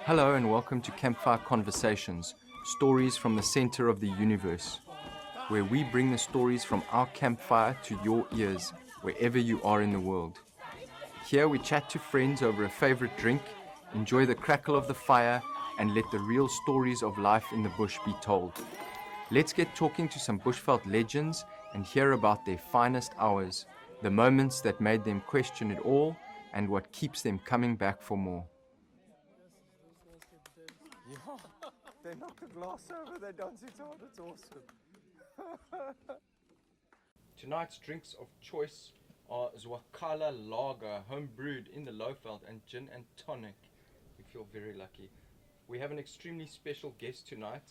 Hello and welcome to Campfire Conversations, stories from the center of the universe, where we bring the stories from our campfire to your ears, wherever you are in the world. Here we chat to friends over a favorite drink, enjoy the crackle of the fire, and let the real stories of life in the bush be told. Let's get talking to some bushveld legends and hear about their finest hours, the moments that made them question it all, and what keeps them coming back for more. Yeah, they knock a glass over, they dance it hard, it's awesome. Tonight's drinks of choice are Zwakala lager, home brewed in the Lowveld, and gin and tonic. We feel very lucky. We have an extremely special guest tonight,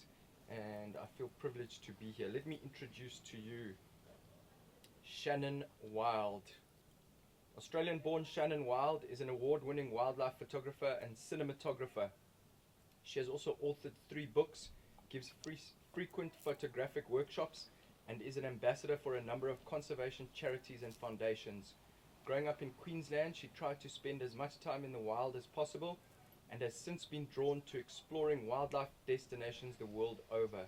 and I feel privileged to be here. Let me introduce to you Shannon Wild. Australian-born Shannon Wild is an award-winning wildlife photographer and cinematographer. She has also authored 3 books, gives frequent photographic workshops, and is an ambassador for a number of conservation charities and foundations. Growing up in Queensland, she tried to spend as much time in the wild as possible and has since been drawn to exploring wildlife destinations the world over.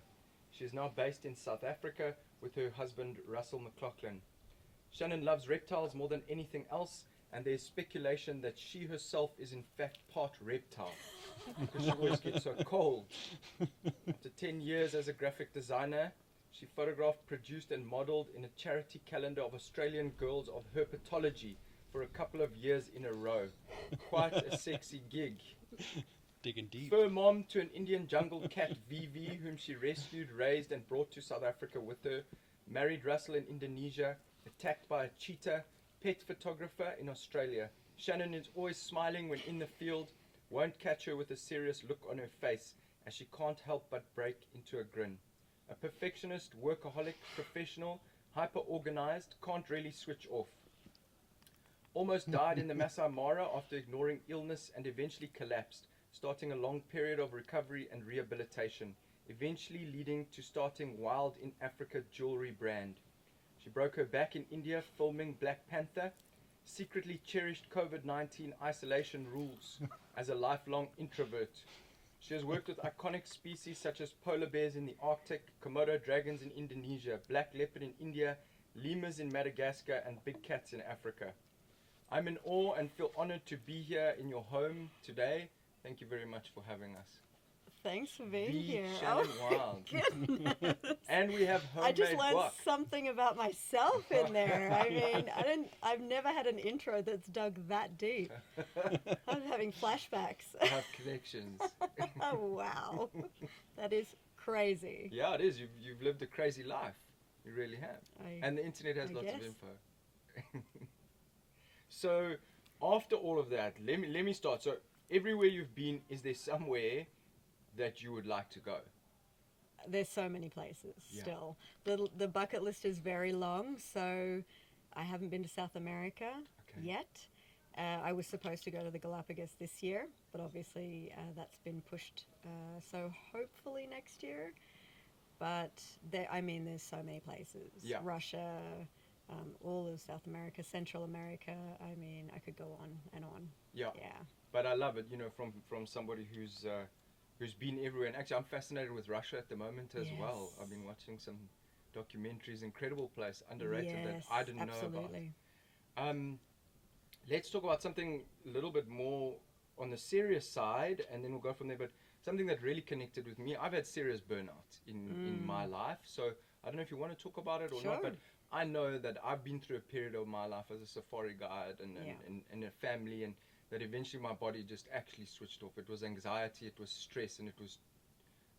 She is now based in South Africa with her husband Russell MacLaughlin. Shannon loves reptiles more than anything else, and there is speculation that she herself is in fact part reptile because she always gets so cold. After 10 years as a graphic designer, she photographed, produced and modeled in a charity calendar of Australian girls of herpetology for a couple of years in a row. Quite a sexy gig. Digging deep. Fur mom to an Indian jungle cat, Vivi, whom she rescued, raised and brought to South Africa with her. Married Russell in Indonesia. Attacked by a cheetah. Pet photographer in Australia. Shannon is always smiling when in the field. Won't catch her with a serious look on her face, as she can't help but break into a grin. A perfectionist, workaholic, professional, hyper-organized, can't really switch off. Almost died in the Masai Mara after ignoring illness and eventually collapsed, starting a long period of recovery and rehabilitation, eventually leading to starting Wild in Africa jewelry brand. She broke her back in India filming Black Panther, secretly cherished COVID-19 isolation rules as a lifelong introvert. She has worked with iconic species such as polar bears in the Arctic, Komodo dragons in Indonesia, black leopard in India, lemurs in Madagascar, and big cats in Africa. I'm in awe and feel honored to be here in your home today. Thank you very much for having us. Thanks for being The here. Shannon Oh Wild. my goodness. And we have I just homemade learned guac. something about myself in there. I mean, I've never had an intro that's dug that deep. I'm having flashbacks. I have connections. Oh, wow. That is crazy. Yeah, it is. You've lived a crazy life. You really have. And the internet has I lots of guess. info. So, after all of that, let me start. So, everywhere you've been, is there somewhere that you would like to go? There's so many places Yeah. still. The bucket list is very long, so I haven't been to South America yet. I was supposed to go to the Galapagos this year, but obviously that's been pushed, so hopefully next year. But there's so many places. Yeah. Russia, all of South America, Central America. I mean, I could go on and on. Yeah. Yeah. But I love it, from somebody who's been everywhere. And actually, I'm fascinated with Russia at the moment as well. Yes. I've been watching some documentaries. Incredible place, underrated, that Yes, I didn't absolutely. know about. Let's talk about something a little bit more on the serious side, and then we'll go from there. But something that really connected with me, I've had serious burnout in my life. So I don't know if you want to talk about it or not, Sure. but I know that I've been through a period of my life as a safari guide and a family, and that eventually my body just actually switched off. It was anxiety, it was stress, and it was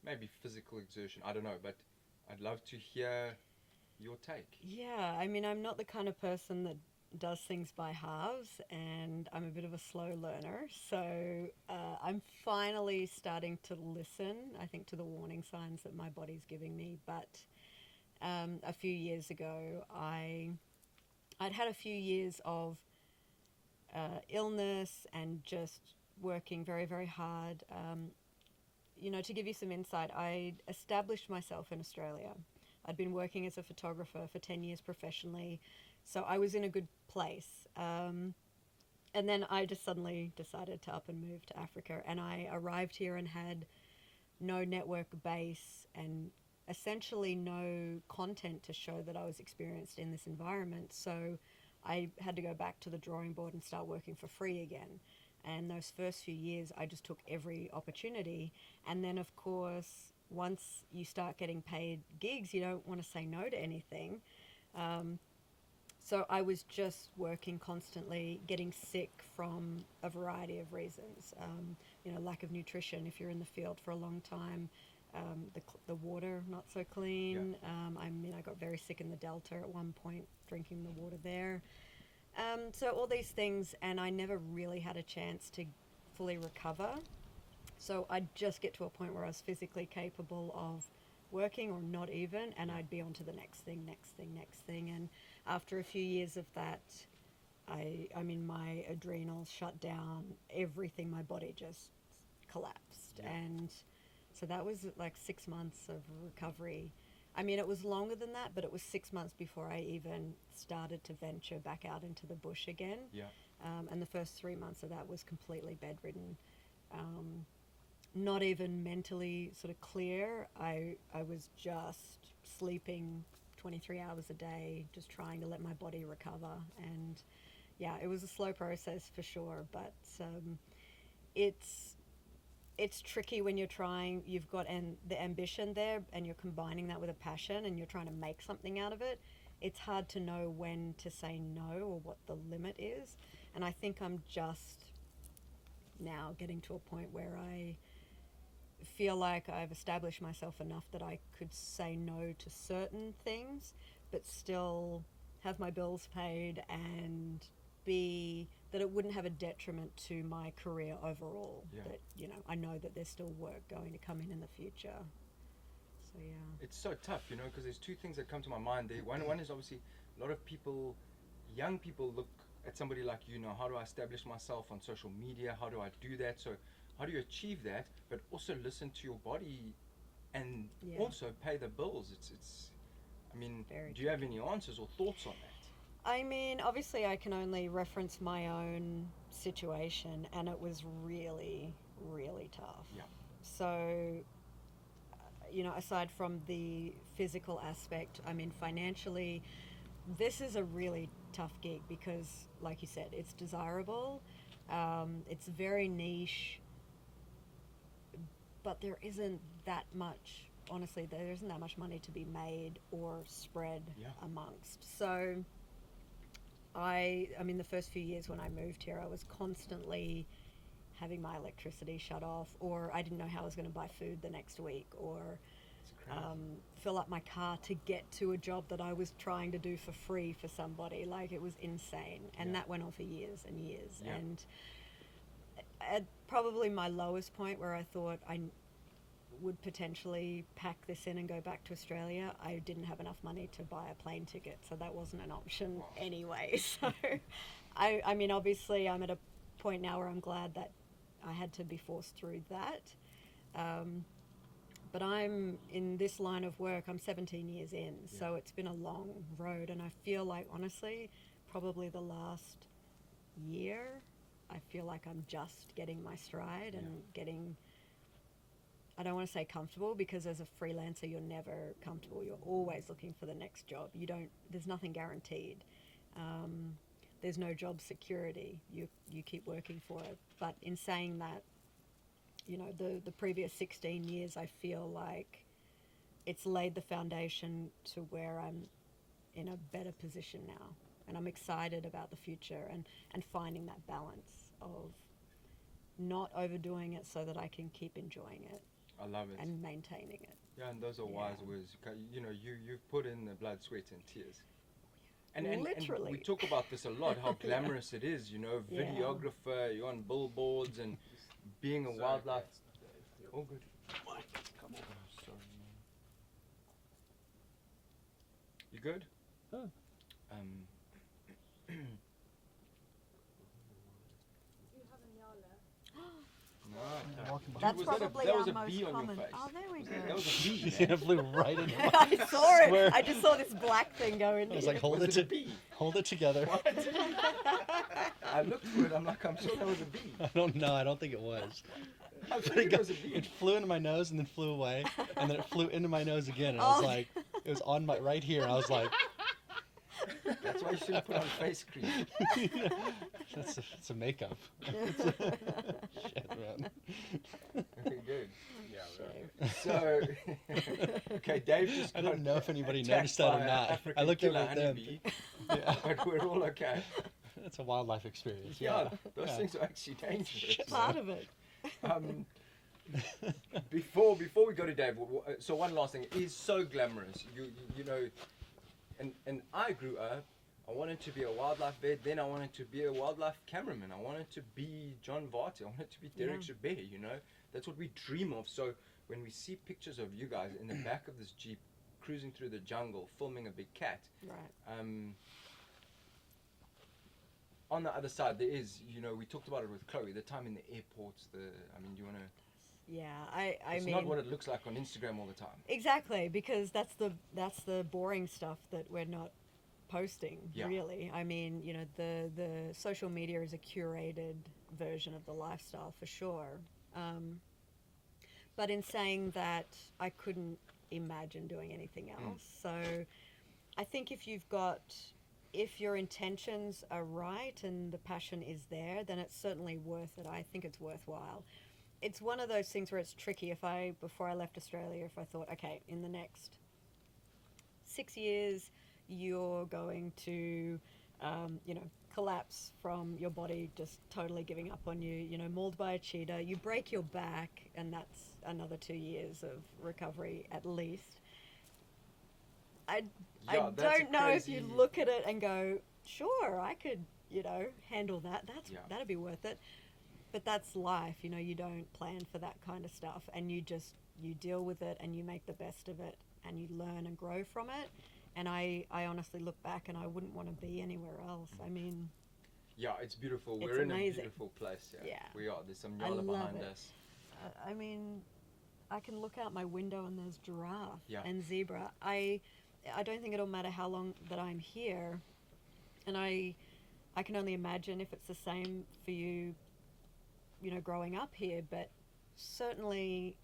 maybe physical exertion. I don't know, but I'd love to hear your take. Yeah, I mean, I'm not the kind of person that does things by halves, and I'm a bit of a slow learner. So I'm finally starting to listen, I think, to the warning signs that my body's giving me. But a few years ago, I'd had a few years of illness and just working very, very hard. To give you some insight, I established myself in Australia. I'd been working as a photographer for 10 years professionally, so I was in a good place. And and then I just suddenly decided to up and move to Africa, and I arrived here and had no network base and essentially no content to show that I was experienced in this environment. So I had to go back to the drawing board and start working for free again. And those first few years, I just took every opportunity. And then, of course, once you start getting paid gigs, you don't want to say no to anything. So I was just working constantly, getting sick from a variety of reasons. Lack of nutrition if you're in the field for a long time, the water not so clean. I got very sick in the Delta at one point, drinking the water there. So all these things, and I never really had a chance to fully recover. So I'd just get to a point where I was physically capable of working, or not even, and I'd be on to the next thing. And after a few years of that, my adrenals shut down, everything, my body just collapsed. And so that was like 6 months of recovery. I mean, it was longer than that, but it was 6 months before I even started to venture back out into the bush again. And the first 3 months of that was completely bedridden. Not even mentally sort of clear. I was just sleeping 23 hours a day, just trying to let my body recover. And yeah, it was a slow process for sure, but it's tricky when you're trying, you've got the ambition there and you're combining that with a passion and you're trying to make something out of it. It's hard to know when to say no or what the limit is. And I think I'm just now getting to a point where I feel like I've established myself enough that I could say no to certain things, but still have my bills paid and that it wouldn't have a detriment to my career overall. That, I know that there's still work going to come in the future. So yeah. It's so tough, because there's two things that come to my mind there. One is obviously a lot of people, young people, look at somebody like how do I establish myself on social media? How do I do that? So how do you achieve that, but also listen to your body and also pay the bills? It's Very do you have any answers or thoughts on that? I mean, obviously I can only reference my own situation, and it was really, really tough. So, aside from the physical aspect, financially, this is a really tough gig because, like you said, it's desirable, it's very niche, but there isn't that much, honestly, there isn't that much money to be made or spread amongst. So the first few years when I moved here, I was constantly having my electricity shut off, or I didn't know how I was going to buy food the next week, or fill up my car to get to a job that I was trying to do for free for somebody. Like, it was insane. And that went on for years and years. And at probably my lowest point, where I thought I would potentially pack this in and go back to Australia, I didn't have enough money to buy a plane ticket, so that wasn't an option anyway. So obviously I'm at a point now where I'm glad that I had to be forced through that. But I'm in this line of work, I'm 17 years in, so it's been a long road, and I feel like, honestly, probably the last year, I feel like I'm just getting my stride and getting, I don't want to say comfortable, because as a freelancer, you're never comfortable. You're always looking for the next job. There's nothing guaranteed. There's no job security. You keep working for it. But in saying that, the previous 16 years, I feel like it's laid the foundation to where I'm in a better position now. And I'm excited about the future and finding that balance of not overdoing it so that I can keep enjoying it. I love it. And maintaining it. Yeah, and those are wise words. You've put in the blood, sweat, and tears. And literally. And we talk about this a lot, how glamorous it is, videographer, you're on billboards, and being a wildlife. Oh, good. Come on. Oh, sorry. You good? Oh. Okay. Walking by. That's was that a- probably that our was a most bee on your common. face. Oh, there we That go. was a bee. Yeah, it flew right into my. I saw it. Swear. I just saw this black thing go in. I was like, hold Was it, it a bee? hold it together. I looked for it. I'm like, I'm sure that was a bee. I don't know. I don't think it was. I But think it was a bee. it flew into my nose and then flew away, and then it flew into my nose again. And I Oh. was like, it was on my right here. And I was like, That's why you shouldn't put on face cream. it's a makeup. Shit, man. Okay, good. Yeah, So, okay, Dave just I got don't know if anybody attacked noticed that or by a not. African I looked at it killer with them. honeybee, Yeah, but we're all okay. it's a wildlife experience. Yeah, those Yeah. things are actually dangerous. Part of it. Um, before we go to Dave, so one last thing, it is so glamorous. You know, and I grew up. I wanted to be a wildlife vet. Then I wanted to be a wildlife cameraman. I wanted to be John Varty. I wanted to be Derek Yeah. Chabert. You know, that's what we dream of. So when we see pictures of you guys in the back of this Jeep cruising through the jungle, filming a big cat, Right. on the other side there is, you know, we talked about it with Chloe, the time in the airports. I mean, do you want to? Yeah. I It's mean. not what it looks like on Instagram all the time. Exactly, because that's the boring stuff that we're not posting. Yeah. Really, I mean, you know, the social media is a curated version of the lifestyle for sure. But in saying that, I couldn't imagine doing anything else. So, I think if your intentions are right and the passion is there, then it's certainly worth it. I think it's worthwhile. It's one of those things where it's tricky. Before I left Australia, if I thought, okay, in the next 6 years, you're going to, collapse from your body just totally giving up on you, mauled by a cheetah, you break your back, and that's another 2 years of recovery at least. I Yeah, that's a don't know if you crazy- look at it and go, sure, I could, handle that. Yeah. That'd be worth it. But that's life, you don't plan for that kind of stuff, and you deal with it and you make the best of it and you learn and grow from it. And I honestly look back and I wouldn't want to be anywhere else. I mean, Yeah, it's beautiful. It's We're in a amazing. beautiful place. Yeah, Yeah. we are. There's some I Nyala love behind it. us. I mean, I can look out my window and there's giraffe Yeah. and zebra. I don't think it'll matter how long that I'm here, and I can only imagine if it's the same for you, growing up here. But certainly,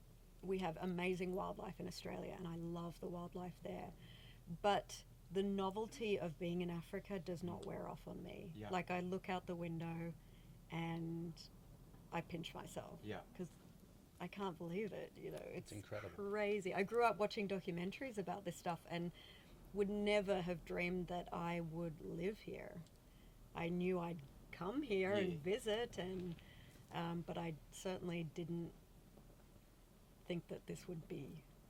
we have amazing wildlife in Australia, and I love the wildlife there. But the novelty of being in Africa does not wear off on me. Yeah. Like, I look out the window and I pinch myself. Yeah. Because I can't believe it. It's incredible. crazy. I grew up watching documentaries about this stuff and would never have dreamed that I would live here. I knew I'd come here Yeah. and visit, and but I certainly didn't think that this would be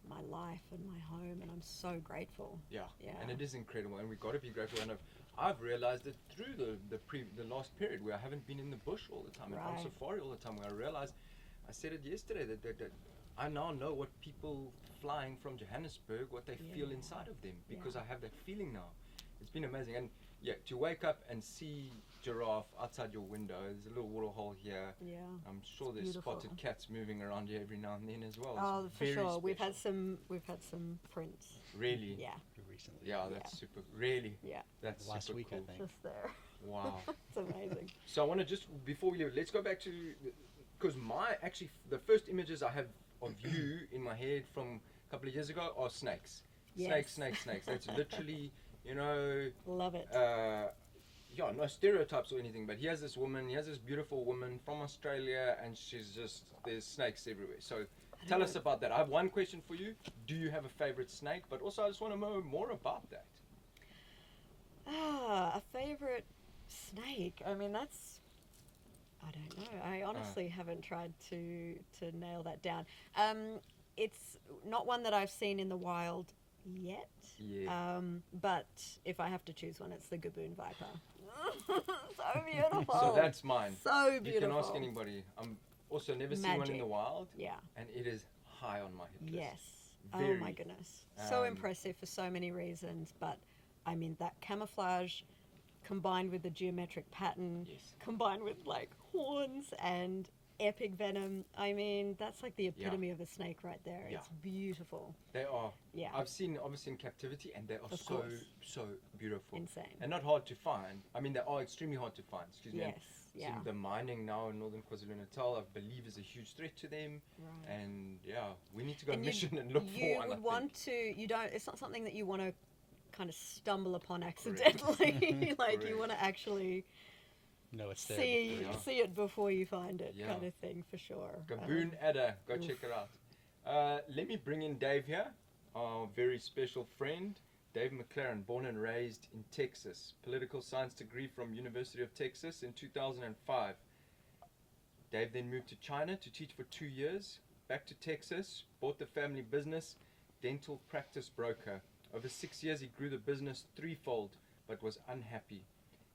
my life and my home, and I'm so grateful. Yeah. Yeah. And it is incredible, and we've got to be grateful. And I've realized that through the last period where I haven't been in the bush all the time and on Right. safari all the time, where I realized, I said it yesterday, that I now know what people flying from Johannesburg, what they feel Yeah. inside of them, because Yeah. I have that feeling now. It's been amazing. And yeah, to wake up and see giraffe outside your window, there's a little water hole here. Yeah. I'm sure there's beautiful. spotted cats moving around here every now and then as well. Oh, It's for very sure. We've had special. some prints. Really? Yeah. Recently. Yeah, that's super. Really? Yeah. That's Last super week, I cool. think. Just there. Wow. It's amazing. So I want to just, before we leave, let's go back to, because the first images I have of you in my head from a couple of years ago are snakes. Yes. Snakes. That's literally, you know, Love it. yeah, no stereotypes or anything, but he has this beautiful woman from Australia, and there's snakes everywhere. So tell us about that. I have one question for you. Do you have a favorite snake? But also I just want to know more about that. A favorite snake. I mean, I don't know. I honestly haven't tried to nail that down. It's not one that I've seen in the wild yet. Yeah. But if I have to choose one, it's the Gaboon Viper. So beautiful. So that's mine. So You beautiful. can ask anybody. I'm also never seen one in the Magic. wild, Yeah. and it is high on my hit list. Yes. Oh Very. my goodness. So Um, impressive for so many reasons. But I mean, that camouflage combined with the geometric pattern, Yes. combined with like horns and epic venom. I mean, that's like the epitome of a snake right there. Yeah. It's beautiful. They are. Yeah. I've seen obviously in captivity, and they are Of so course. beautiful. Insane. And not hard to find. I mean, they are extremely hard to find. Excuse me. Yes. And Yeah. the mining now in northern KwaZulu-Natal, I believe, is a huge threat to them. Right. And yeah, we need to go And mission and look for you one. would I want to. You don't. It's not something that you want to kind of stumble upon accidentally. Like Correct. you want to actually No, it's there. see Yeah. see it before you find it, Yeah. kind of thing, for sure. Gaboon Adder, go oof. check it out. Let me bring in Dave here, our very special friend. Dave McLerran, born and raised in Texas. Political science degree from University of Texas in 2005. Dave then moved to China to teach for 2 years. Back to Texas, bought the family business, dental practice broker. Over 6 years he grew the business threefold, but was unhappy.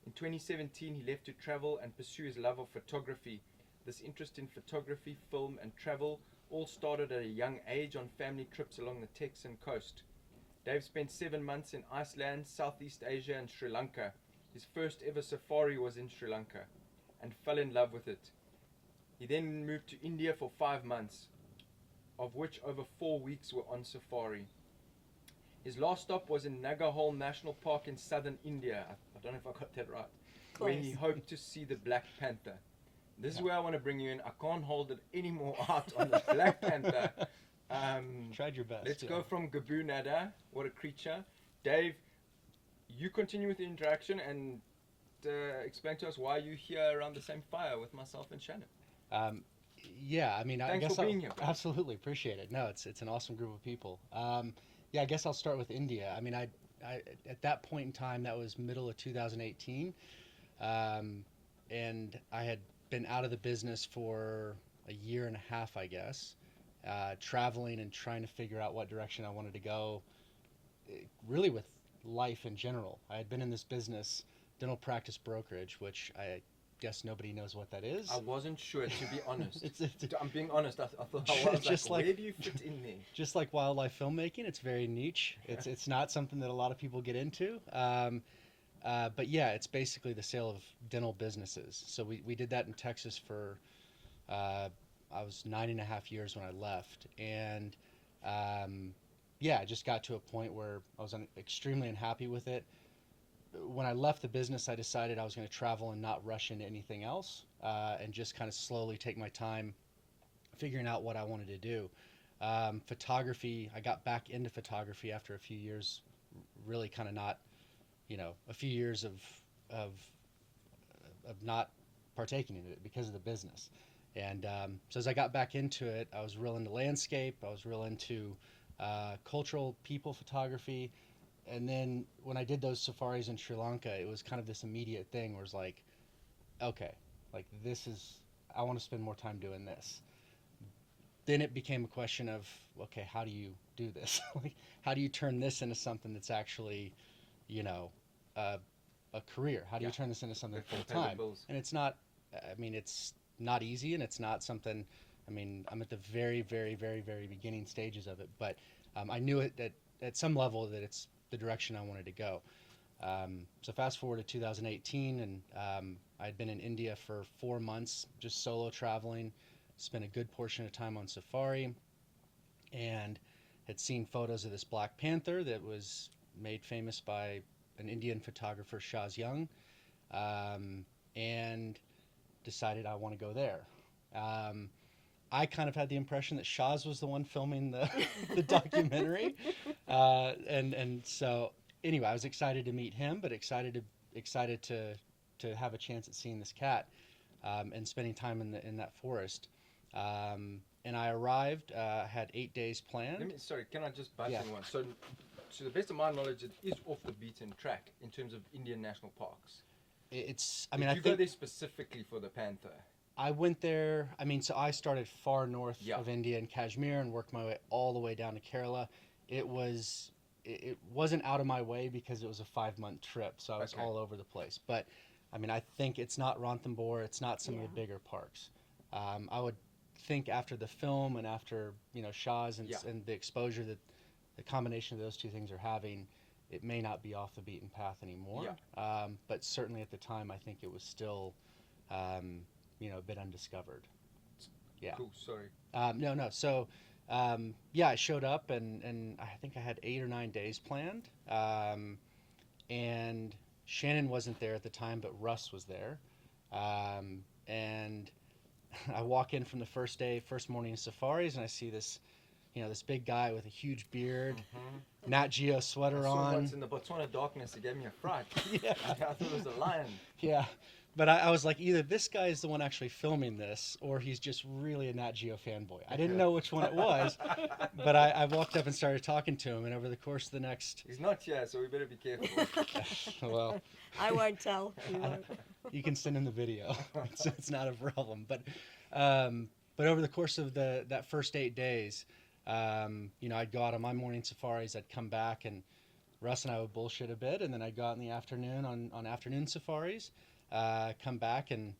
In 2017 he left to travel and pursue his love of photography. This interest in photography, film and travel all started at a young age on family trips along the Texan coast. Dave spent 7 months in Iceland, Southeast Asia and Sri Lanka. His first ever safari was in Sri Lanka and fell in love with it. He then moved to India for 5 months, of which over 4 weeks were on safari. His last stop was in Nagahole National Park in southern India. I don't know if I got that right. Where he Close. hoped to see the Black Panther. This is where I want to bring you in. I can't hold it any more out on the Black Panther. Tried your best. Let's yeah. go from Gaboon Adder. What a creature. Dave, you continue with the interaction and explain to us why you're here around the same fire with myself and Shannon. Yeah, I mean, I Thanks guess for being here, bro. absolutely appreciate it. No, it's an awesome group of people. Yeah, I guess I'll start with India. I mean, I at that point in time, that was middle of 2018, and I had been out of the business for a year and a half, I guess, traveling and trying to figure out what direction I wanted to go, really with life in general. I had been in this business, dental practice brokerage, which I guess nobody knows what that is. I wasn't sure, to be honest. It's I'm being honest. I thought I was Just like, like- where do you fit in there? just like wildlife filmmaking, it's very niche. It's not something that a lot of people get into. But yeah, it's basically the sale of dental businesses. So we did that in Texas for, I was 9.5 years when I left. And yeah, I just got to a point where I was extremely unhappy with it. When I left the business, I decided I was going to travel and not rush into anything else, and just kind of slowly take my time figuring out what I wanted to do. Photography, I got back into photography after a few years, really kind of not, a few years of not partaking in it because of the business. And so as I got back into it, I was real into landscape, I was real into cultural people photography. And then when I did those safaris in Sri Lanka, it was kind of this immediate thing where it's like, okay, like I want to spend more time doing this. Then it became a question of, okay, how do you do this? Like, how do you turn this into something that's actually, a career? How do you turn this into something full time? And it's not, it's not easy, and it's not something, I'm at the very, very, very, very beginning stages of it, but I knew it that at some level that it's the direction I wanted to go. So fast forward to 2018, and I'd been in India for 4 months, just solo traveling, spent a good portion of time on safari, and had seen photos of this Black Panther that was made famous by an Indian photographer, Shaz Young, and decided I want to go there. I kind of had the impression that Shaz was the one filming the documentary, and so anyway, I was excited to meet him, but excited to have a chance at seeing this cat, and spending time in that forest. And I arrived, had 8 days planned. Sorry, can I just butt Yeah. in one? So, to the best of my knowledge, it is off the beaten track in terms of Indian national parks. It's, Did I you go think there specifically for the panther? I went there. So I started far north Yeah. of India in Kashmir and worked my way all the way down to Kerala. It wasn't out of my way because it was a 5-month trip, so I was Okay. all over the place. But I think it's not Ranthambore, it's not some of the Yeah. bigger parks. I would think after the film and after Shah's and, Yeah. and the exposure that the combination of those two things are having, it may not be off the beaten path anymore. But certainly at the time, I think it was still a bit undiscovered. Yeah. Cool. Sorry. No. So, yeah, I showed up and I think I had 8 or 9 days planned. And Shannon wasn't there at the time, but Russ was there. And I walk in from the first morning of safaris, and I see this, this big guy with a huge beard, Nat Geo sweater I saw on. once in the Botswana darkness, it gave me a fright. Yeah. I thought it was a lion. Yeah. But I was like, either this guy is the one actually filming this, or he's just really a Nat Geo fanboy. I didn't know which one it was, but I walked up and started talking to him, and over the course of the next... He's not here, so we better be careful. Well... I won't tell. You won't. You can send in the video. It's not a problem. But over the course of that first 8 days, I'd go out on my morning safaris, I'd come back, and Russ and I would bullshit a bit, and then I'd go out in the afternoon on afternoon safaris, come back and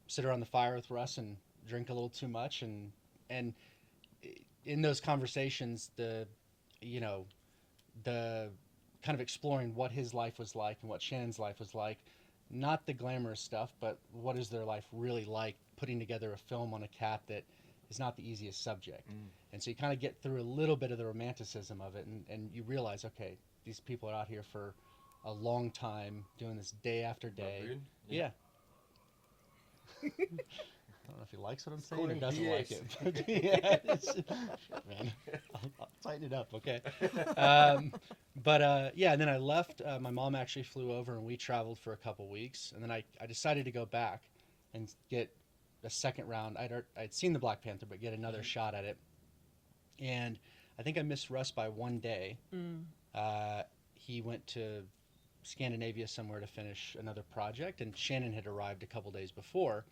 sit around the fire with Russ and drink a little too much, and in those conversations, the kind of exploring what his life was like and what Shannon's life was like, not the glamorous stuff, but what is their life really like, putting together a film on a cat that is not the easiest subject. And so you kind of get through a little bit of the romanticism of it, and you realize, okay, these people are out here for a long time doing this day after day. Baboon? Yeah. I don't know if he likes what I'm saying or calling doesn't like BS. it. But yeah, shit, man. I'll tighten it up, okay? Yeah, and then I left. My mom actually flew over, and we traveled for a couple weeks. And then I decided to go back and get a second round. I'd seen the Black Panther, but get another shot at it. And I think I missed Russ by 1 day. He went to Scandinavia somewhere to finish another project, and Shannon had arrived a couple days before.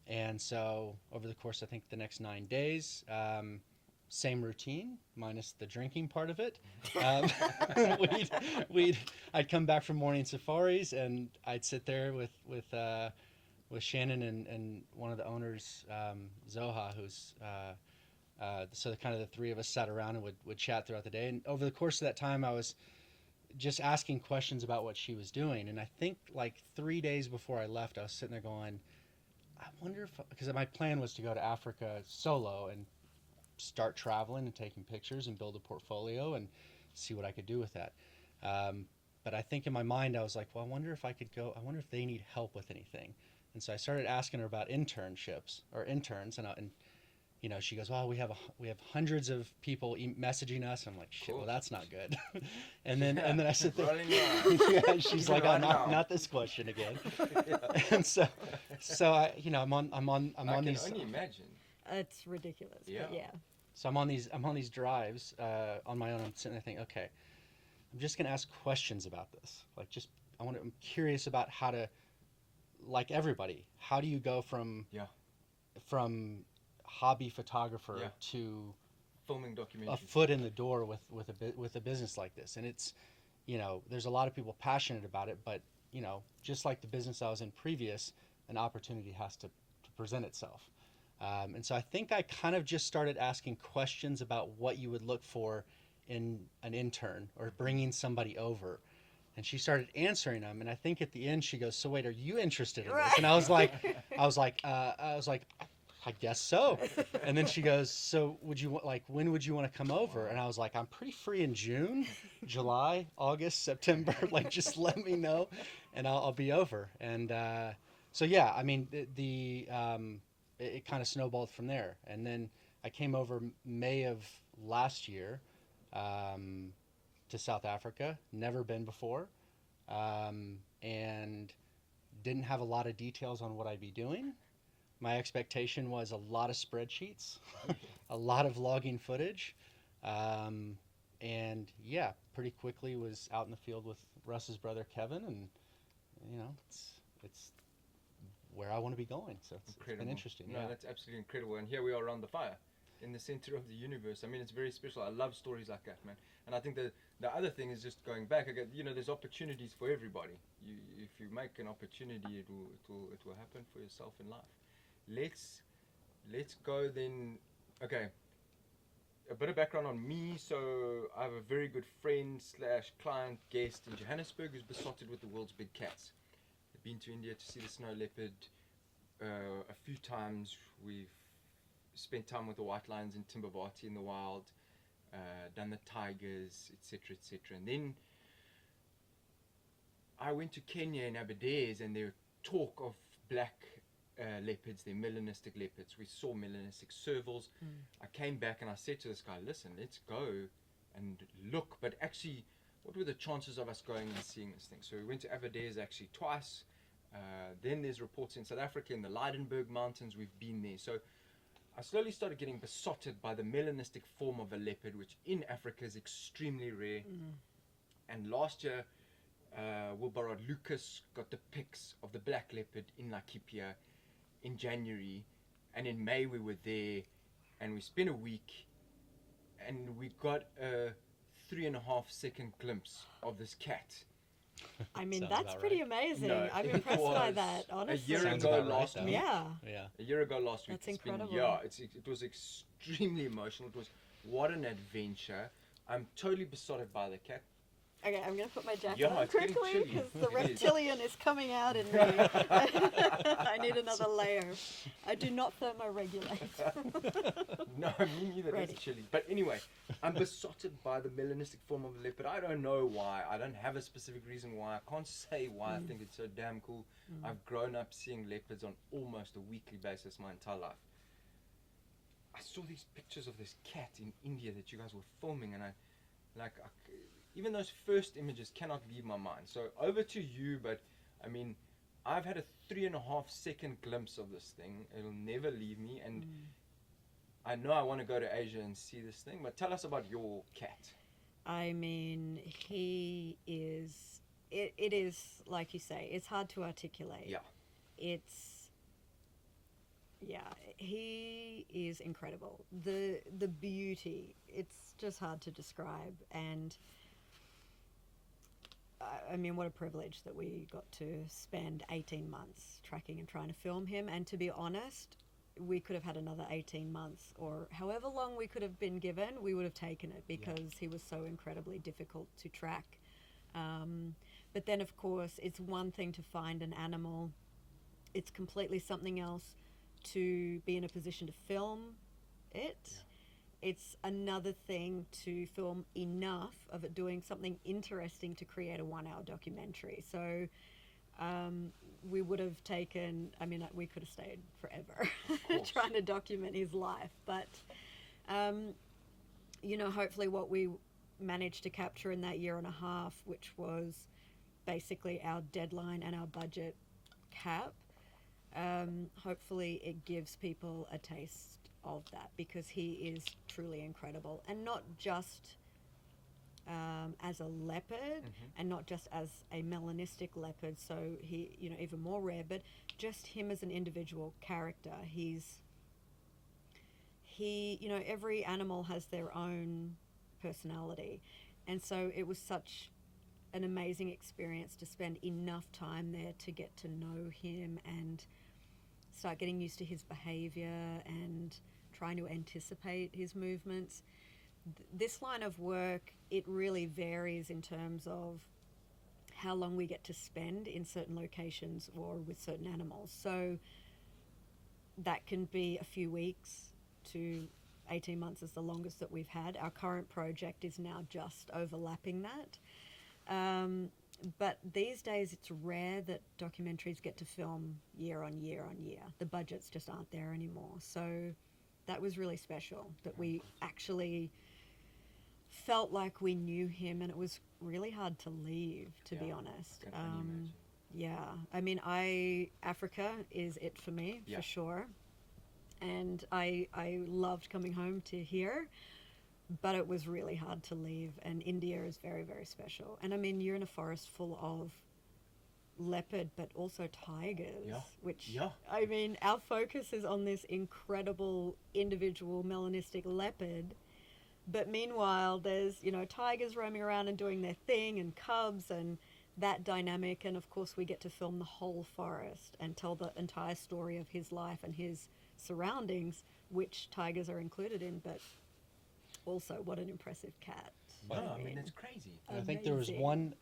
And so over the course, I think the next 9 days, same routine minus the drinking part of it. I'd come back from morning safaris, and I'd sit there with Shannon and one of the owners, Zoha, who's so kind of the three of us sat around and would chat throughout the day. And over the course of that time, I was just asking questions about what she was doing. And I think like 3 days before I left, I was sitting there going, I wonder if, because my plan was to go to Africa solo and start traveling and taking pictures and build a portfolio and see what I could do with that. But I think in my mind, I was like, well, I wonder if I could go, I wonder if they need help with anything. And so I started asking her about internships or interns, and she goes, well, we have hundreds of people messaging us. I'm like, shit, well, that's not good. and then I sit there. Yeah, she's like, oh, not this question again. And so I, I'm on these. I can only imagine. It's ridiculous. Yeah. But yeah. So I'm on these drives on my own. I'm sitting there thinking, okay, I'm just gonna ask questions about this. Like, I'm curious about how to, like everybody, how do you go from hobby photographer to filming documentaries, a foot in the door with a business like this? And it's, there's a lot of people passionate about it, but just like the business I was in previous, an opportunity has to present itself. And so I think I kind of just started asking questions about what you would look for in an intern or bringing somebody over. And she started answering them. And I think at the end she goes, so wait, are you interested in this? And I was like, I guess so. And then she goes, so when would you want to come over? And I was like, I'm pretty free in June, July, August, September. Like, just let me know and I'll be over. And so, yeah, I mean, it kind of snowballed from there. And then I came over May of last year to South Africa, never been before, and didn't have a lot of details on what I'd be doing. My expectation was a lot of spreadsheets, a lot of logging footage, and yeah, pretty quickly was out in the field with Russ's brother Kevin, and it's where I want to be going. So it's been interesting. No, that's absolutely incredible. And here we are around the fire, in the center of the universe. I mean, it's very special. I love stories like that, man. And I think the other thing is just going back again. There's opportunities for everybody. If you make an opportunity, it will happen for yourself in life. Let's go then. Okay, a bit of background on me. So I have a very good friend / client guest in Johannesburg who's besotted with the world's big cats. I've been to India to see the snow leopard. a few times. We've spent time with the white lions in Timbavati in the wild, done the tigers, etc., etc. And then I went to Kenya in Aberdares, and there was talk of black leopards, they're melanistic leopards. We saw melanistic servals. I came back and I said to this guy, listen, let's go and look. But actually, what were the chances of us going and seeing this thing? So we went to Aberdares actually twice. Then there's reports in South Africa in the Lydenburg Mountains. We've been there. So I slowly started getting besotted by the melanistic form of a leopard, which in Africa is extremely rare. And last year, Wilbarad Lucas got the pics of the black leopard in Laikipia in January, and in May we were there, and we spent a week, and we got a 3.5-second glimpse of this cat. I mean, Sounds that's about pretty right. amazing. No, I'm it impressed by was that, honestly. A year Sounds ago about right, last though. week. Yeah. Yeah. A year ago last week. That's It's been- incredible. yeah, it was extremely emotional. It was what an adventure. I'm totally besotted by the cat. Okay, I'm going to put my jacket Yeah, on it's getting quickly chilly. because the It is. reptilian is coming out in me. I need another layer. I do not thermoregulate. No, me neither. Ready. It's chilly. But anyway, I'm besotted by the melanistic form of a leopard. I don't know why. I don't have a specific reason why. I can't say why I think it's so damn cool. I've grown up seeing leopards on almost a weekly basis my entire life. I saw these pictures of this cat in India that you guys were filming, and even those first images cannot leave my mind. So over to you, but I mean, I've had a 3.5-second glimpse of this thing. It'll never leave me, and I know I want to go to Asia and see this thing, but tell us about your cat. I mean, he is, it is, like you say, it's hard to articulate. Yeah. He is incredible. The beauty, it's just hard to describe. And I mean, what a privilege that we got to spend 18 months tracking and trying to film him. And to be honest, we could have had another 18 months or however long we could have been given, we would have taken it because he was so incredibly difficult to track. But then, of course, it's one thing to find an animal. It's completely something else to be in a position to film it. It's another thing to film enough of it doing something interesting to create a 1-hour documentary. So we would have taken, I mean, we could have stayed forever trying to document his life. But, you know, hopefully what we managed to capture in that year and a half, which was basically our deadline and our budget cap, hopefully it gives people a taste of that, because he is truly incredible, and not just as a leopard and not just as a melanistic leopard, so he, you know, even more rare, but just him as an individual character. He, you know, every animal has their own personality, and so it was such an amazing experience to spend enough time there to get to know him and start getting used to his behavior and trying to anticipate his movements. This line of work, it really varies in terms of how long we get to spend in certain locations or with certain animals. So that can be a few weeks to 18 months is the longest that we've had. Our current project is now just overlapping that. But these days it's rare that documentaries get to film year on year on year. The budgets just aren't there anymore. So that was really special, that we actually felt like we knew him, and it was really hard to leave, to be honest. Can only imagine. Yeah, I mean, Africa is it for me, for sure. And I loved coming home to here, but it was really hard to leave. And India is very, very special. And I mean, you're in a forest full of leopard, but also tigers, which, I mean, our focus is on this incredible individual melanistic leopard. But meanwhile, there's, you know, tigers roaming around and doing their thing, and cubs, and that dynamic. And of course, we get to film the whole forest and tell the entire story of his life and his surroundings, which tigers are included in. But also, what an impressive cat. Wow, I mean, it's crazy. And I think there was one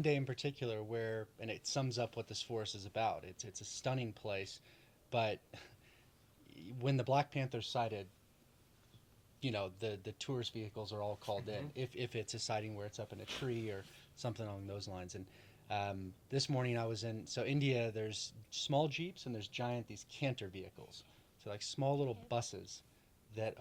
day in particular where, and it sums up what this forest is about. It's a stunning place, But when the Black Panther sighted, you know, the tourist vehicles are all called in if it's a sighting where it's up in a tree or something along those lines. And this morning I was in, so India, there's small Jeeps and there's giant, these canter vehicles. So like small little buses that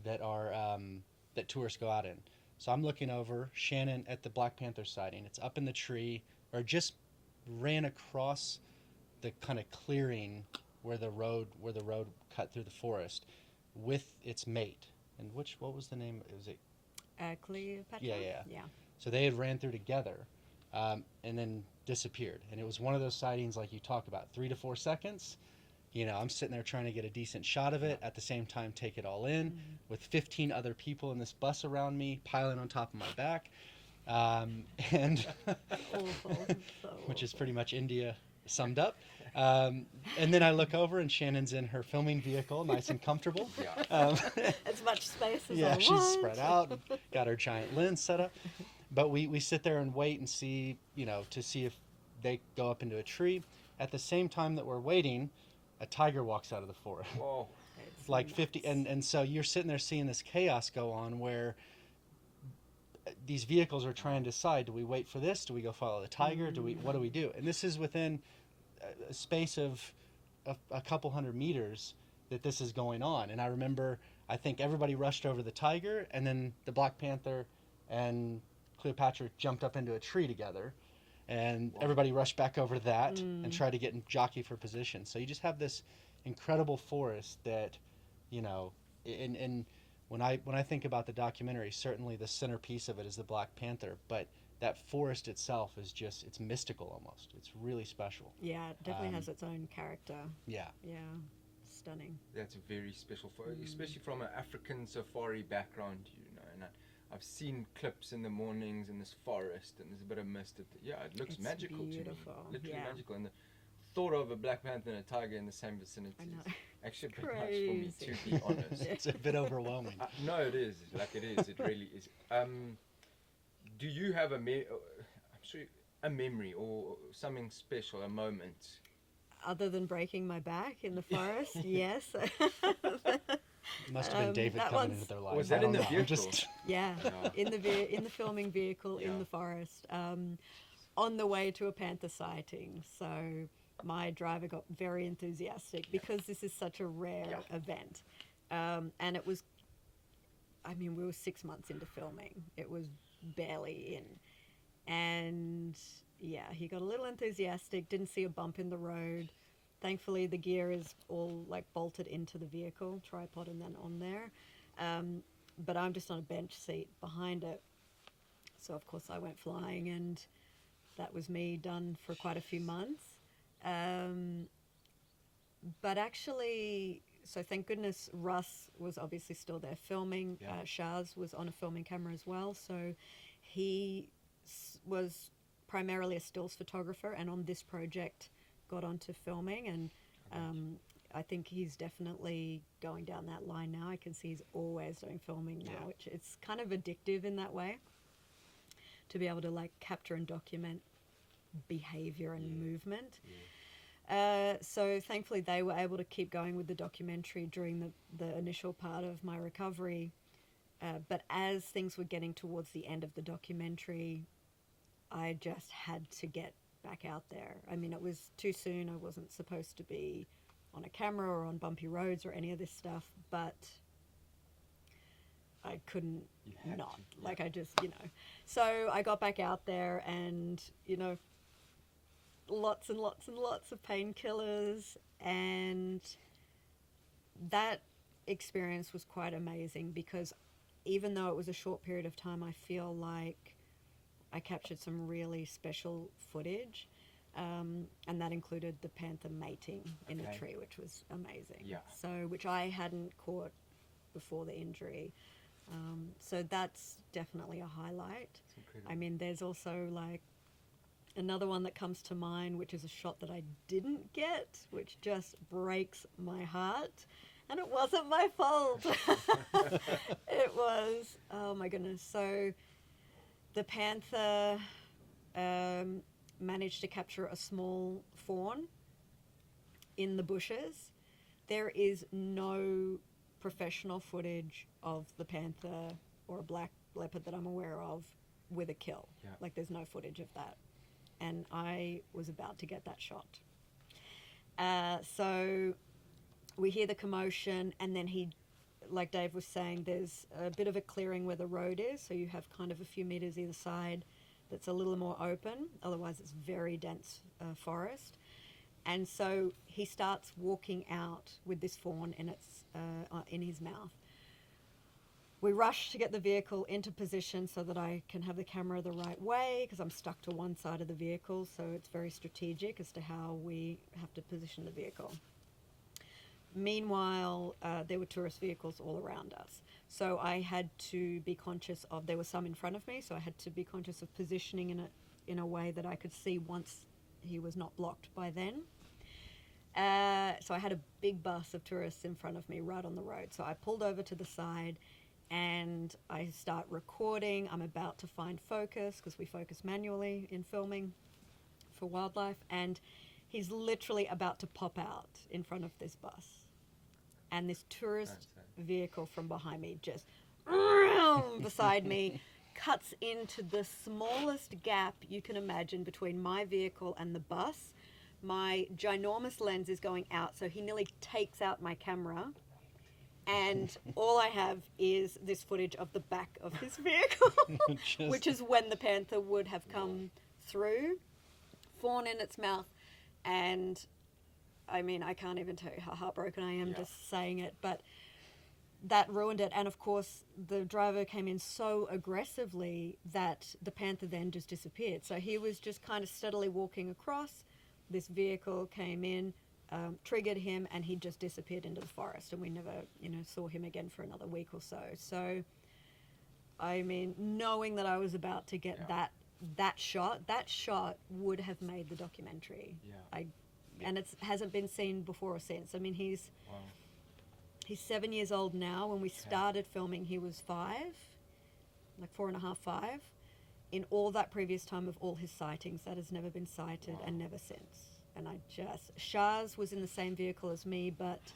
that tourists go out in. So I'm looking over Shannon at the Black Panther sighting. It's up in the tree, or just ran across the kind of clearing where the road cut through the forest with its mate. And what was the name? Was it Cleopatra? Yeah. So they had ran through together, and then disappeared. And it was one of those sightings like you talk about, 3 to 4 seconds. You know, I'm sitting there trying to get a decent shot of it, at the same time take it all in, with 15 other people in this bus around me, piling on top of my back, and which is pretty much India summed up. And then I look over and Shannon's in her filming vehicle, nice and comfortable. As much space as I yeah, want. she's spread out, got her giant lens set up. But we sit there and wait and see, you know, to see if they go up into a tree. At the same time that we're waiting, a tiger walks out of the forest. Whoa. It's Like nuts. 50, and so you're sitting there seeing this chaos go on where these vehicles are trying to decide, do we wait for this? Do we go follow the tiger? What do we do? And this is within a space of a couple hundred meters that this is going on. And I remember, I think everybody rushed over the tiger, and then the Black Panther and Cleopatra jumped up into a tree together. And everybody rushed back over that and tried to get in jockey for position. So you just have this incredible forest that, you know, and when I think about the documentary, certainly the centerpiece of it is the Black Panther, but that forest itself is just, it's mystical almost. It's really special. Yeah, it definitely has its own character. Yeah. Yeah, stunning. That's very special, especially from an African safari background, you know. And I've seen clips in the mornings in this forest, and there's a bit of mist. It looks It's magical beautiful, to me, literally yeah. magical. And the thought of a Black Panther and a tiger in the same vicinity I know. is actually a bit much for me, Crazy. to be honest. It's a bit overwhelming. No, it is. Like it is. It really is. Do you have a memory or something special, a moment? Other than breaking my back in the forest, yes. It must have been David that coming one's- into their life. Was I that in don't the know. I'm vehicle? just Yeah, Yeah. in the filming vehicle in the forest, on the way to a panther sighting. So my driver got very enthusiastic because this is such a rare event, and it was. I mean, we were 6 months into filming. It was barely in, and yeah, he got a little enthusiastic. Didn't see a bump in the road. Thankfully, the gear is all like bolted into the vehicle, tripod and then on there. But I'm just on a bench seat behind it. So, of course, I went flying, and that was me done for quite a few months. But actually, so thank goodness Russ was obviously still there filming. Shaz was on a filming camera as well. So he was primarily a stills photographer, and on this project got onto filming, and I think he's definitely going down that line now. I can see he's always doing filming now, which it's kind of addictive in that way, to be able to like capture and document behavior and movement. So thankfully they were able to keep going with the documentary during the initial part of my recovery, but as things were getting towards the end of the documentary, I just had to get back out there. I mean, it was too soon. I wasn't supposed to be on a camera or on bumpy roads or any of this stuff, but I couldn't not. Like, I just, you know. So I got back out there, and, you know, lots and lots and lots of painkillers, and that experience was quite amazing because even though it was a short period of time, I feel like I captured some really special footage, and that included the panther mating in a tree, which was amazing. So, which I hadn't caught before the injury. So that's definitely a highlight. I mean, there's also like another one that comes to mind, which is a shot that I didn't get, which just breaks my heart. And it wasn't my fault. It was, oh my goodness. So the panther managed to capture a small fawn, in the bushes. There is no professional footage of the panther or a black leopard that I'm aware of with a kill. Yeah. Like, there's no footage of that. And I was about to get that shot. So we hear the commotion, and then like Dave was saying, there's a bit of a clearing where the road is, so you have kind of a few meters either side that's a little more open. Otherwise, it's very dense forest. And so he starts walking out with this fawn in his mouth. We rush to get the vehicle into position so that I can have the camera the right way, because I'm stuck to one side of the vehicle, so it's very strategic as to how we have to position the vehicle. Meanwhile, there were tourist vehicles all around us. So I had to be conscious of, there were some in front of me, so I had to be conscious of positioning in a way that I could see once he was not blocked by then. So I had a big bus of tourists in front of me right on the road. So I pulled over to the side and I start recording. I'm about to find focus, because we focus manually in filming for wildlife. And he's literally about to pop out in front of this bus. And this tourist vehicle from behind me just beside me cuts into the smallest gap you can imagine between my vehicle and the bus. My ginormous lens is going out, so he nearly takes out my camera. And all I have is this footage of the back of his vehicle, which is when the panther would have come through, fawn in its mouth. And I mean, I can't even tell you how heartbroken I am just saying it, but that ruined it. And of course, the driver came in so aggressively that the panther then just disappeared. So he was just kind of steadily walking across. This vehicle came in, triggered him, and he just disappeared into the forest, and we never, saw him again for another week or so. So, I mean, knowing that I was about to get that shot would have made the documentary. Yeah. And it hasn't been seen before or since. I mean, he's 7 years old now. When we started filming, he was 5, like 4.5, 5. In all that previous time of all his sightings, that has never been sighted and never since. And Shaz was in the same vehicle as me, but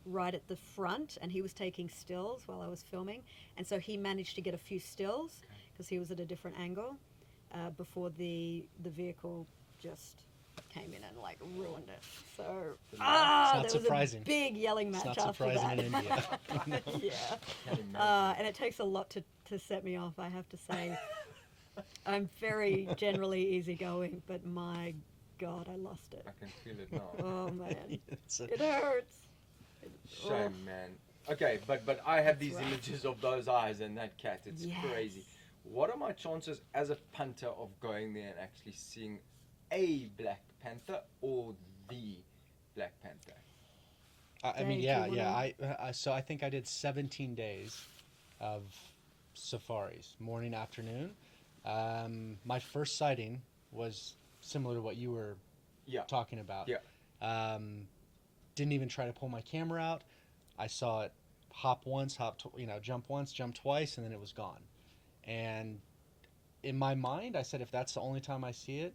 right at the front, and he was taking stills while I was filming. And so he managed to get a few stills because he was at a different angle before the vehicle just came in and like ruined it. So there was surprising. a big yelling match It's not after surprising that. in India. And it takes a lot to set me off, I have to say. I'm very generally easygoing, but my God, I lost it. I can feel it now. Oh man, it hurts. Shame, man. Okay, but I have these rough. images of those eyes and that cat. It's crazy. What are my chances as a punter of going there and actually seeing a black panther or the black panther? I mean, so I think I did 17 days of safaris, morning, afternoon. My first sighting was similar to what you were talking about. Yeah. Didn't even try to pull my camera out. I saw it hop once, jump once, jump twice, and then it was gone. And in my mind, I said, if that's the only time I see it,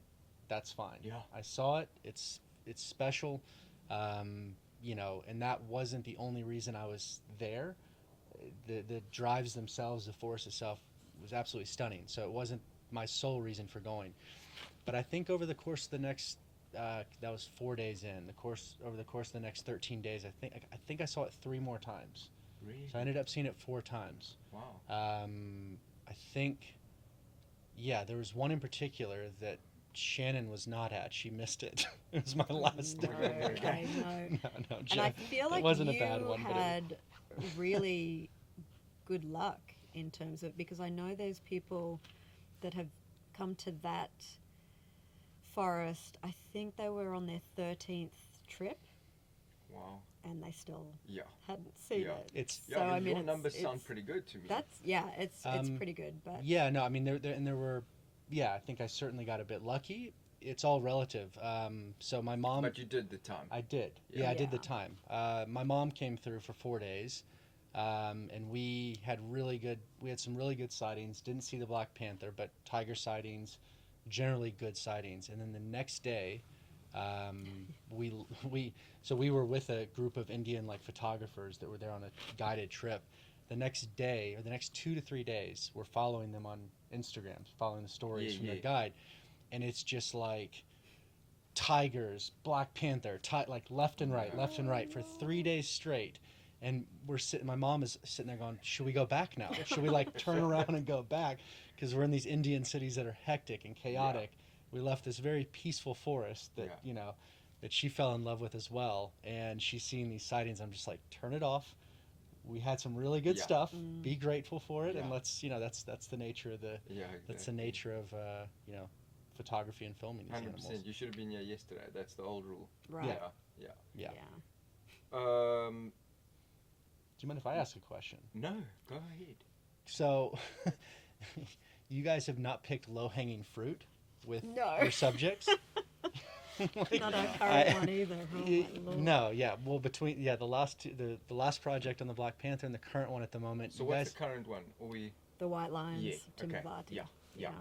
that's fine. Yeah. I saw it. It's special. And that wasn't the only reason I was there. The drives themselves, the forest itself, was absolutely stunning. So it wasn't my sole reason for going. But I think over the course of the next, that was 4 days in. Over the course of the next 13 days, I think I saw it 3 more times. Really? So I ended up seeing it 4 times. Wow. I think, there was one in particular that Shannon was not at. She missed it. It was my last day. I know. No, And I feel like it wasn't you a bad one, had really good luck in terms of, because I know there's people that have come to that forest. I think they were on their 13th trip. Wow. And they still Yeah. hadn't seen Yeah. it. So I mean, your numbers sound pretty good to me. It's pretty good. But I mean, there were, I think I certainly got a bit lucky. It's all relative. So my mom. But you did the time. I did. Yeah, I did the time. My mom came through for 4 days, and we had some really good sightings. Didn't see the Black Panther, but tiger sightings, generally good sightings. And then the next day, So we were with a group of Indian like photographers that were there on a guided trip. The next day or the next 2 to 3 days, we're following them on Instagram, following the stories from their guide, and it's just like tigers, Black Panther, like left and right for 3 days straight. And we're sitting. My mom is sitting there going, "Should we go back now? Should we like turn around and go back?" Because we're in these Indian cities that are hectic and chaotic. We left this very peaceful forest that that she fell in love with as well, and she's seeing these sightings. I'm just like, turn it off. We had some really good stuff. Be grateful for it, and let's that's the nature of that's the nature of photography and filming these 100%. animals. You should have been here yesterday. That's the old rule. Right. Yeah. Do you mind if I ask a question? No, go ahead. So, you guys have not picked low-hanging fruit with No. your subjects? Not our current one either. Oh, my Lord. No, yeah. Well, between the last project on the Black Panther and the current one at the moment. So you what's guys, the current one? Are we? The White Lions, Yeah. Okay. Timbavati. Yeah.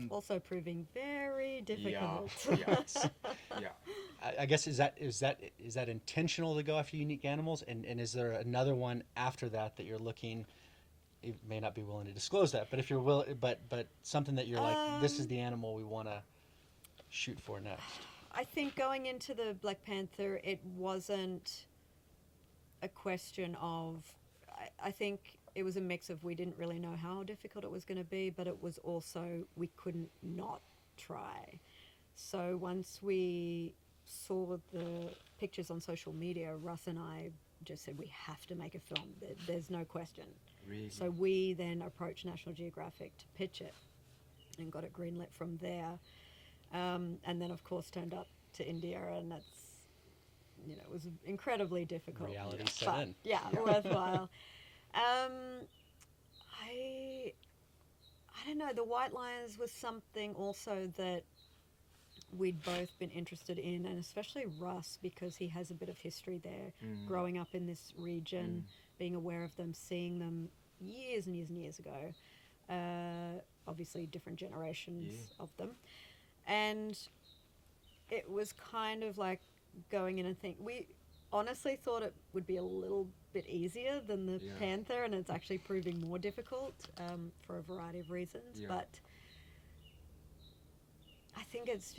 Also proving very difficult. Yeah. I guess is that intentional to go after unique animals, and is there another one after that you're looking? You may not be willing to disclose that, but if you're but something that you're like, this is the animal we want to shoot for next. I think going into the Black Panther, it wasn't a question of. I think it was a mix of we didn't really know how difficult it was going to be, but it was also we couldn't not try. So once we saw the pictures on social media, Russ and I just said we have to make a film. There's no question. Really? So we then approached National Geographic to pitch it and got it greenlit from there. And then, of course, turned up to India, and that's, it was incredibly difficult. Reality set but, in. Yeah, worthwhile. I don't know. The White Lions was something also that we'd both been interested in, and especially Russ, because he has a bit of history there, growing up in this region, being aware of them, seeing them years and years and years ago. Obviously, different generations of them. And it was kind of like going in and we honestly thought it would be a little bit easier than the Panther, and it's actually proving more difficult for a variety of reasons. But I think it's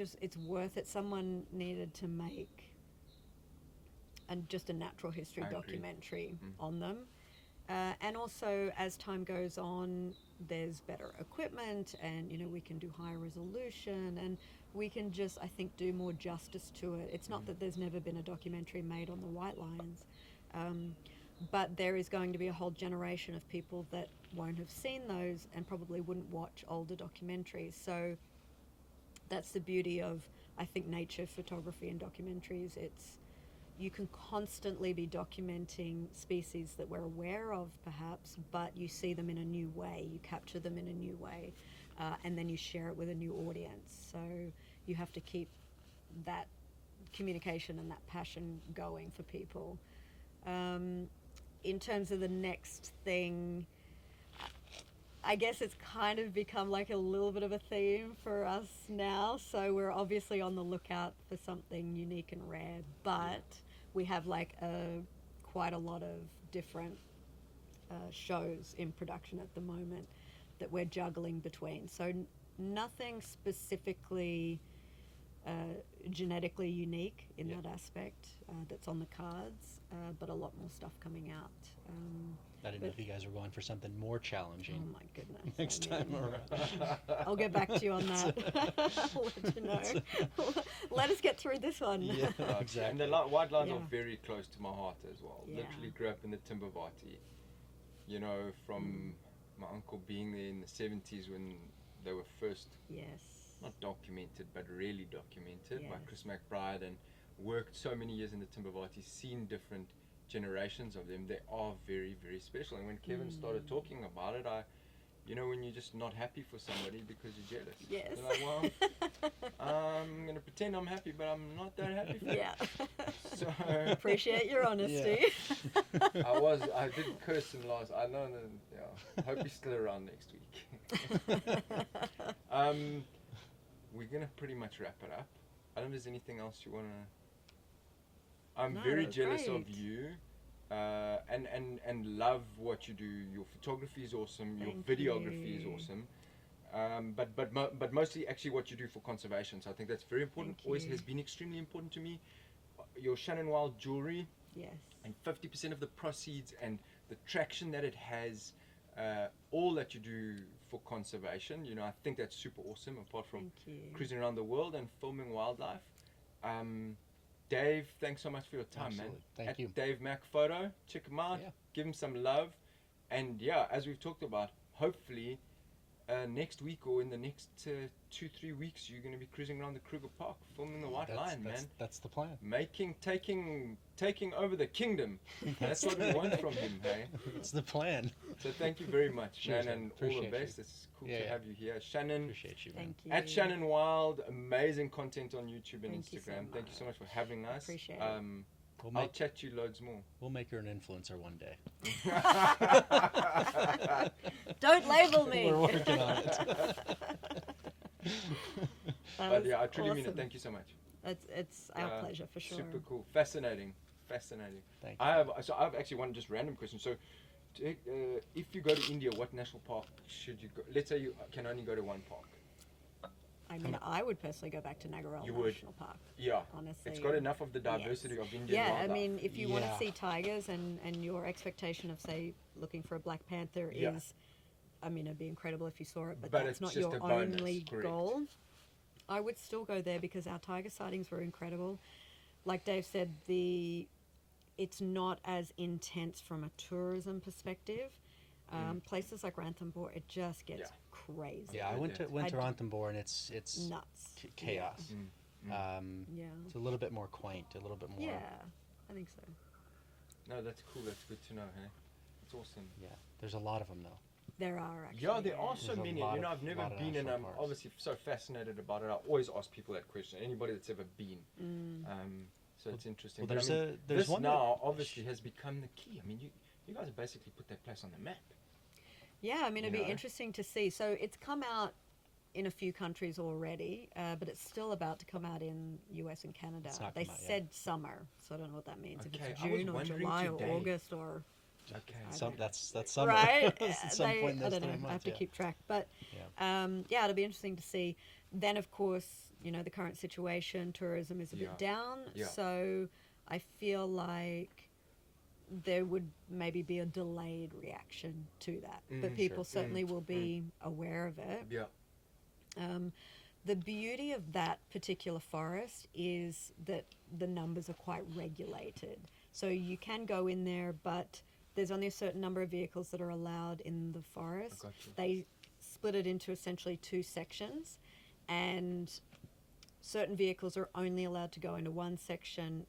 worth it. Someone needed to make just a natural history documentary on them. And also, as time goes on, there's better equipment, and we can do higher resolution, and we can just, I think, do more justice to it. It's not that there's never been a documentary made on the White Lions, but there is going to be a whole generation of people that won't have seen those and probably wouldn't watch older documentaries. So that's the beauty of, I think, nature photography and documentaries. You can constantly be documenting species that we're aware of, perhaps, but you see them in a new way, you capture them in a new way, and then you share it with a new audience. So you have to keep that communication and that passion going for people. In terms of the next thing, I guess it's kind of become like a little bit of a theme for us now. So we're obviously on the lookout for something unique and rare, but we have like quite a lot of different shows in production at the moment that we're juggling between. So nothing specifically genetically unique in that aspect that's on the cards, but a lot more stuff coming out. I didn't know if you guys were going for something more challenging. Oh my goodness. Next time around. I'll get back to you on that. I'll let you know. Let us get through this one. Yeah, exactly. And the White Lions are very close to my heart as well. Yeah. Literally grew up in the Timbavati. From my uncle being there in the 70s when they were first not documented, but really documented by Chris McBride, and worked so many years in the Timbavati, seen different generations of them. They are very, very special. And when Kevin started talking about it, when you're just not happy for somebody because you're jealous. Yes. You're like, well, I'm going to pretend I'm happy, but I'm not that happy for you. So appreciate your honesty. I did curse him last. I know that. I hope he's still around next week. We're gonna pretty much wrap it up. I don't know if there's anything else you wanna. I'm No, very that's jealous of great. you, and love what you do. Your photography is awesome. Your Thank videography is you. awesome. But mostly actually what you do for conservation. So I think that's very important. Thank Always you. has been extremely important to me. Your Shannon Wild jewelry, Yes. and 50% of the proceeds and the traction that it has, all that you do for conservation. You know, I think that's super awesome. Apart from Thank you. cruising around the world and filming wildlife. Dave, thanks so much for your time, Absolutely. man. Thank At you. Dave Mac Photo, check him out. Yeah. Give him some love, and yeah, as we've talked about, hopefully next week or in the next 2-3 weeks, you're going to be cruising around the Kruger Park, filming the White Lion, man. That's the plan. Taking over the kingdom. That's what we want from him, hey. It's the plan. So thank you very much, Cheers, man, man. and all the Appreciate best. you. It's cool Yeah, to yeah. have you here, Shannon. Appreciate you, man. Thank you. At Shannon Wild, amazing content on YouTube and Thank you so Instagram. Thank you so much for having us. Appreciate it. We'll I'll make chat to you loads more. we'll make her an influencer one day. Don't label me. We're working on it. That But was yeah, I truly mean it. awesome. Thank you so much. It's our pleasure for sure. Super cool. Fascinating. Fascinating. Thank I have actually one just random question. So, if you go to India, what national park should you go? Let's say you can only go to one park. I mean, I would personally go back to Nagaral You would? National Park. Yeah. Honestly, It's got enough of the diversity of Indian Yeah, I wildlife. mean, if you want to Yeah. see tigers and your expectation of, say, looking for a Black Panther Yeah. is, I mean, it'd be incredible if you saw it, but But that's it's not just your a bonus, only correct. goal. I would still go there because our tiger sightings were incredible. Like Dave said, it's not as intense from a tourism perspective. Places like Ranthambore, it just gets crazy. Yeah, I went to I d- Ranthambore and it's Nuts. chaos. Yeah. It's a little bit more quaint, a little bit more. Yeah, I think so. No, that's cool. That's good to know, hey? It's awesome. Yeah, there's a lot of them though. There are actually. Yeah, there are so There's a many. lot You know, of- I've never lot of been, and national I'm parks. obviously so fascinated about it. I always ask people that question. Anybody that's ever been. So it's interesting. well, But there's I mean, there's this one that- now obviously has become the key. I mean, you guys have basically put that place on the map. Yeah, I mean, it'd You be know? interesting to see. So it's come out in a few countries already, but it's still about to come out in US and Canada. It's not They come out yet. said summer, so I don't know what that means. If Okay, it's I was June or wondering July today. or August or Okay. That's summer. right? At some point in I those don't know. 3 I have months, to yeah. keep track, but Yeah. yeah, it'll be interesting to see. Then, of course, you know, the current situation, tourism is a Yeah. bit down, Yeah. so I feel like there would maybe be a delayed reaction to that, but people Sure. certainly will be aware of it. Yeah. The beauty of that particular forest is that the numbers are quite regulated. So you can go in there, but there's only a certain number of vehicles that are allowed in the forest. got you. They split it into essentially 2 sections, and certain vehicles are only allowed to go into one section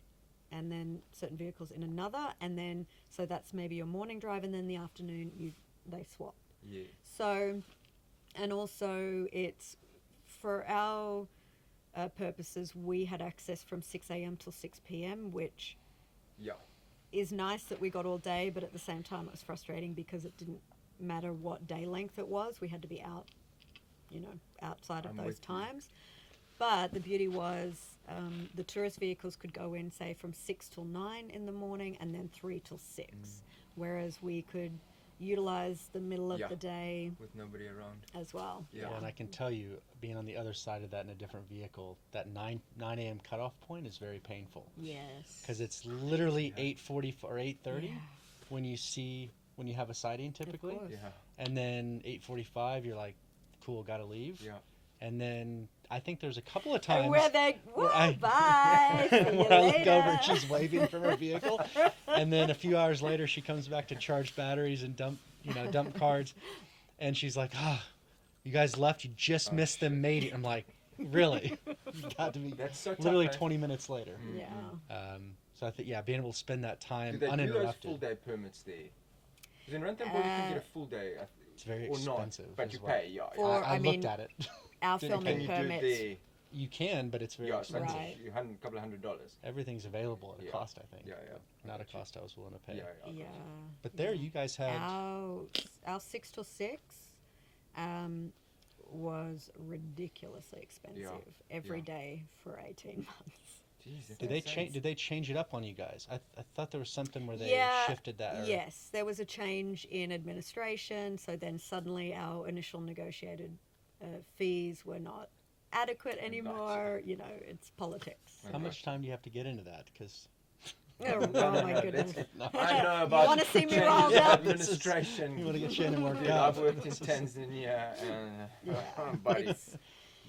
and then certain vehicles in another, and then so that's maybe your morning drive, and then the afternoon they swap. Yeah. So, and also it's for our purposes, we had access from 6 a.m. till 6 p.m., which Yeah. is nice that we got all day, but at the same time it was frustrating because it didn't matter what day length it was. We had to be out, you know, outside of I'm those with you. times. But the beauty was the tourist vehicles could go in, say, from 6 till 9 in the morning and then 3 till 6, whereas we could utilize the middle of Yeah. the day With nobody around. as well. Yeah. Well, and I can tell you, being on the other side of that in a different vehicle, that 9 a.m. cutoff point is very painful Yes. because it's literally 8:40 or 8:30 Yeah. when you have a sighting typically, course. Yeah. and then 8:45 you're like, cool, gotta leave. Yeah. And then I think there's a couple of And times where they, where I- bye, see you where I look later. over and she's waving from her vehicle, and then a few hours later she comes back to charge batteries and dump cards, and she's like, you guys left, you just missed them mating. I'm like, really? You got to be That's so tough, literally eh? 20 minutes later. Yeah. So I think, yeah, being able to spend that time Do they do those uninterrupted. full day permits there? Because in Ranthambore you can get a full day. It's very or expensive. not, but as you well. pay. Yeah. For- I I looked mean, at it. Our Didn't Can filming you do it permits. there? You can, but it's very Yeah, so expensive. Right. a couple of $100. Everything's available at a Yeah. cost, I think. Yeah, yeah. Not a cost I was willing to pay. Yeah, yeah. Yeah. But there, you guys had. Our 6 till 6, was ridiculously expensive every day for 18 months. Jeez, Did they change it up on you guys? I thought there was something where they shifted that. Or... Yes, there was a change in administration. So then suddenly our initial negotiated fees were not adequate anymore. You know, it's politics. How much time do you have to get into that? Because Oh my goodness! I know about You want to see me riled up? administration. You want to get Shannon worked Dude, out. I've worked in Tanzania, and buddy, It's-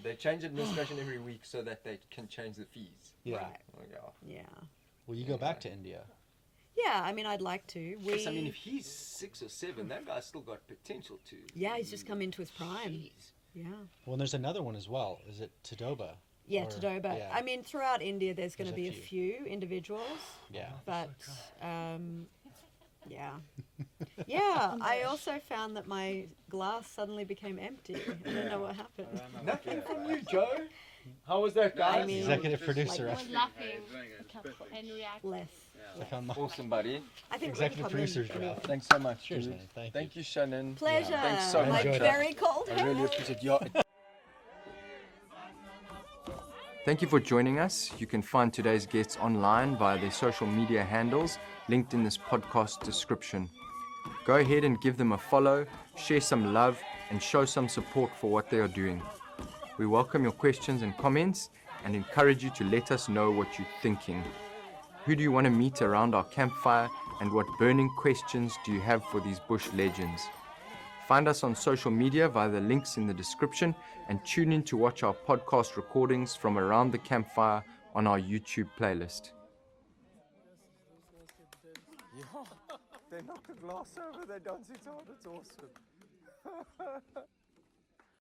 they change administration every week so that they can change the fees. Yeah. Right. Oh, yeah. Yeah. Will you go back to India? Yeah, I mean, I'd like to. Yes, I mean, if he's 6 or 7, that guy's still got potential to. Yeah, he's just come into his prime. Jeez. Yeah. Well, and there's another one as well. Is it Todoba? Yeah, Or- Todoba. yeah. I mean, throughout India, there's going to There's be a a few individuals, Yeah. but yeah. Yeah, I also found that my glass suddenly became empty. I don't know what happened. Nothing from you, Joe. How was that, guys? I mean, Executive producer. like- I was laughing and reacting. Less. I found my Awesome, buddy. I think executive we'll come in producer's anyway. job. Thanks so much. Cheers, dude. man. Thank Thank you, Shannon. Pleasure. Thanks so much. Like Enjoyed it. very cold. I really appreciate you. Thank you for joining us. You can find today's guests online via their social media handles linked in this podcast description. Go ahead and give them a follow, share some love, and show some support for what they are doing. We welcome your questions and comments and encourage you to let us know what you're thinking. Who do you want to meet around our campfire, and what burning questions do you have for these bush legends? Find us on social media via the links in the description, and tune in to watch our podcast recordings from around the campfire on our YouTube playlist. Yeah, they knock a glass over, they dance it hard, it's awesome.